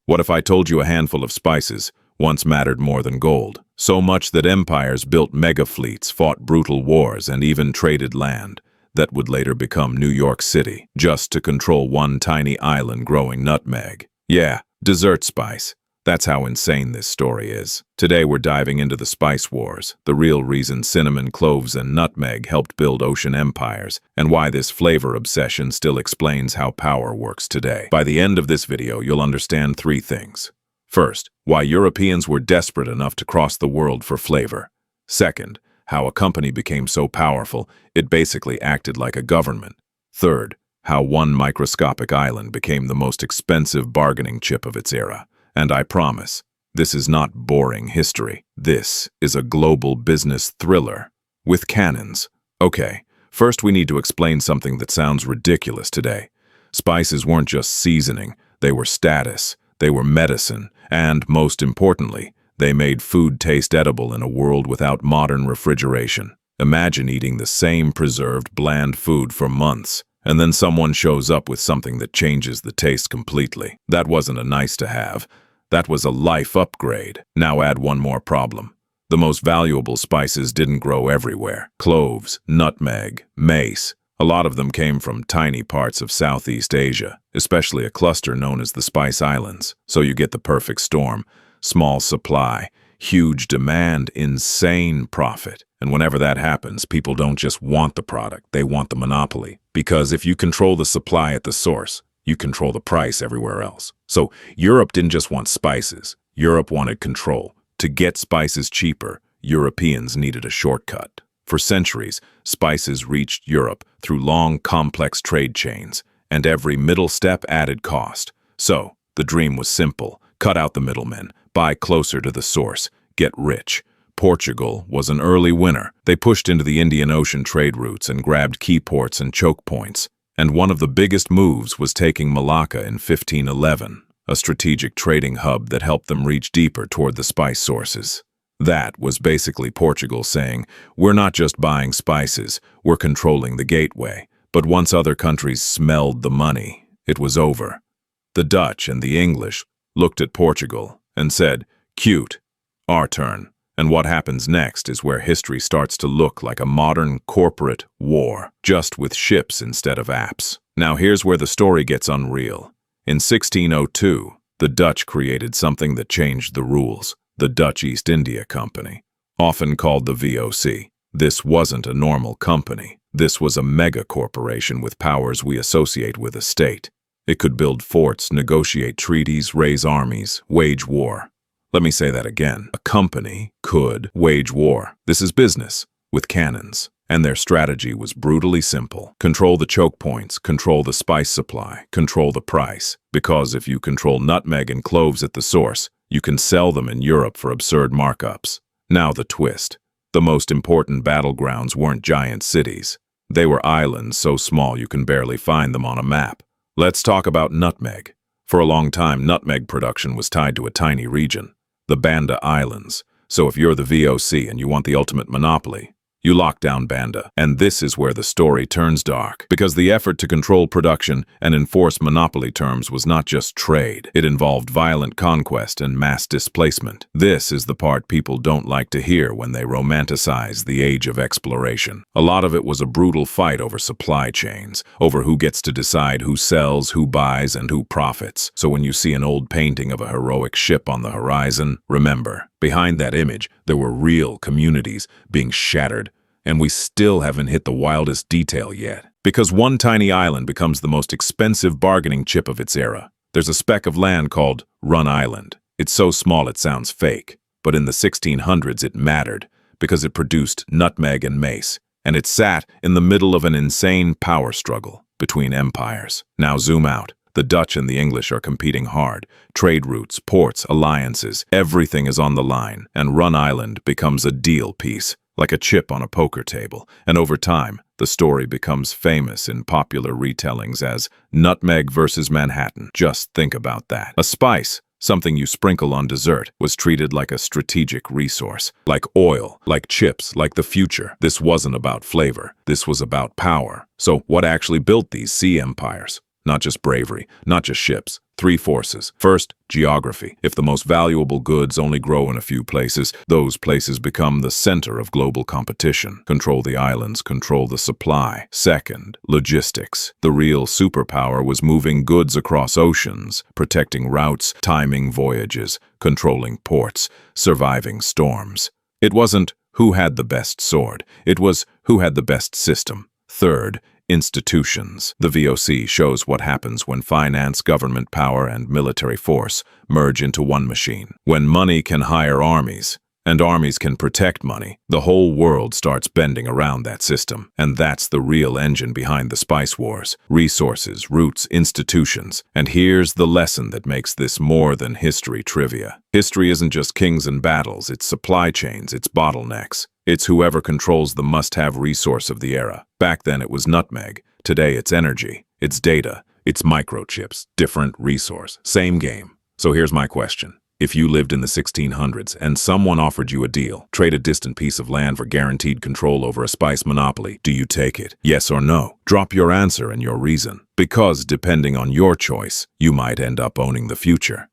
What if I told you a handful of spices once mattered more than gold? So much that empires built mega fleets, fought brutal wars, and even traded land that would later become New York City, just to control one tiny island growing nutmeg. Yeah, dessert spice. That's how insane this story is. Today we're diving into the spice wars, the real reason cinnamon, cloves, and nutmeg helped build ocean empires, and why this flavor obsession still explains how power works today. By the end of this video, you'll understand three things. First, why Europeans were desperate enough to cross the world for flavor. Second, how a company became so powerful it basically acted like a government. Third, how one microscopic island became the most expensive bargaining chip of its era. And I promise, this is not boring history. This is a global business thriller with cannons. Okay, first we need to explain something that sounds ridiculous today. Spices weren't just seasoning, they were status, they were medicine, and, most importantly, they made food taste edible in a world without modern refrigeration. Imagine eating the same preserved, bland food for months, and then someone shows up with something that changes the taste completely. That wasn't a nice to have. That was a life upgrade. Now add one more problem. The most valuable spices didn't grow everywhere. Cloves, nutmeg, mace. A lot of them came from tiny parts of Southeast Asia, especially a cluster known as the Spice Islands. So you get the perfect storm. Small supply, huge demand, insane profit. And whenever that happens, people don't just want the product, they want the monopoly. Because if you control the supply at the source, you control the price everywhere else. So Europe didn't just want spices. Europe wanted control. To get spices cheaper, Europeans needed a shortcut. For centuries, spices reached Europe through long, complex trade chains, and every middle step added cost. So the dream was simple. Cut out the middlemen, buy closer to the source, get rich. Portugal was an early winner. They pushed into the Indian Ocean trade routes and grabbed key ports and choke points. And one of the biggest moves was taking Malacca in 1511, a strategic trading hub that helped them reach deeper toward the spice sources. That was basically Portugal saying, we're not just buying spices, we're controlling the gateway. But once other countries smelled the money, it was over. The Dutch and the English looked at Portugal and said, cute, our turn. And what happens next is where history starts to look like a modern corporate war, just with ships instead of apps. Now here's where the story gets unreal. In 1602, the Dutch created something that changed the rules, the Dutch East India Company, often called the VOC. This wasn't a normal company. This was a mega corporation with powers we associate with a state. It could build forts, negotiate treaties, raise armies, wage war. Let me say that again. A company could wage war. This is business, with cannons. And their strategy was brutally simple. Control the choke points, control the spice supply, control the price. Because if you control nutmeg and cloves at the source, you can sell them in Europe for absurd markups. Now the twist. The most important battlegrounds weren't giant cities. They were islands so small you can barely find them on a map. Let's talk about nutmeg. For a long time, nutmeg production was tied to a tiny region, the Banda Islands. So if you're the VOC and you want the ultimate monopoly, you lock down Banda. And this is where the story turns dark. Because the effort to control production and enforce monopoly terms was not just trade. It involved violent conquest and mass displacement. This is the part people don't like to hear when they romanticize the age of exploration. A lot of it was a brutal fight over supply chains, over who gets to decide who sells, who buys, and who profits. So when you see an old painting of a heroic ship on the horizon, remember, behind that image, there were real communities being shattered, and we still haven't hit the wildest detail yet. Because one tiny island becomes the most expensive bargaining chip of its era. There's a speck of land called Run Island. It's so small it sounds fake, but in the 1600s it mattered because it produced nutmeg and mace, and it sat in the middle of an insane power struggle between empires. Now zoom out. The Dutch and the English are competing hard. Trade routes, ports, alliances, everything is on the line, and Run Island becomes a deal piece, like a chip on a poker table. And over time, the story becomes famous in popular retellings as Nutmeg versus Manhattan. Just think about that. A spice, something you sprinkle on dessert, was treated like a strategic resource, like oil, like chips, like the future. This wasn't about flavor. This was about power. So what actually built these sea empires? Not just bravery, not just ships. 3 forces. First, geography. If the most valuable goods only grow in a few places, those places become the center of global competition. Control the islands, control the supply. Second, logistics. The real superpower was moving goods across oceans, protecting routes, timing voyages, controlling ports, surviving storms. It wasn't who had the best sword, it was who had the best system. Third, institutions. The VOC shows what happens when finance, government power, and military force merge into one machine. When money can hire armies, and armies can protect money, the whole world starts bending around that system. And that's the real engine behind the spice wars. Resources, roots, institutions. And here's the lesson that makes this more than history trivia. History isn't just kings and battles, it's supply chains, it's bottlenecks. It's whoever controls the must-have resource of the era. Back then it was nutmeg. Today it's energy, it's data, it's microchips. Different resource, same game. So here's my question. If you lived in the 1600s and someone offered you a deal, trade a distant piece of land for guaranteed control over a spice monopoly, do you take it? Yes or no? Drop your answer and your reason. Because depending on your choice, you might end up owning the future.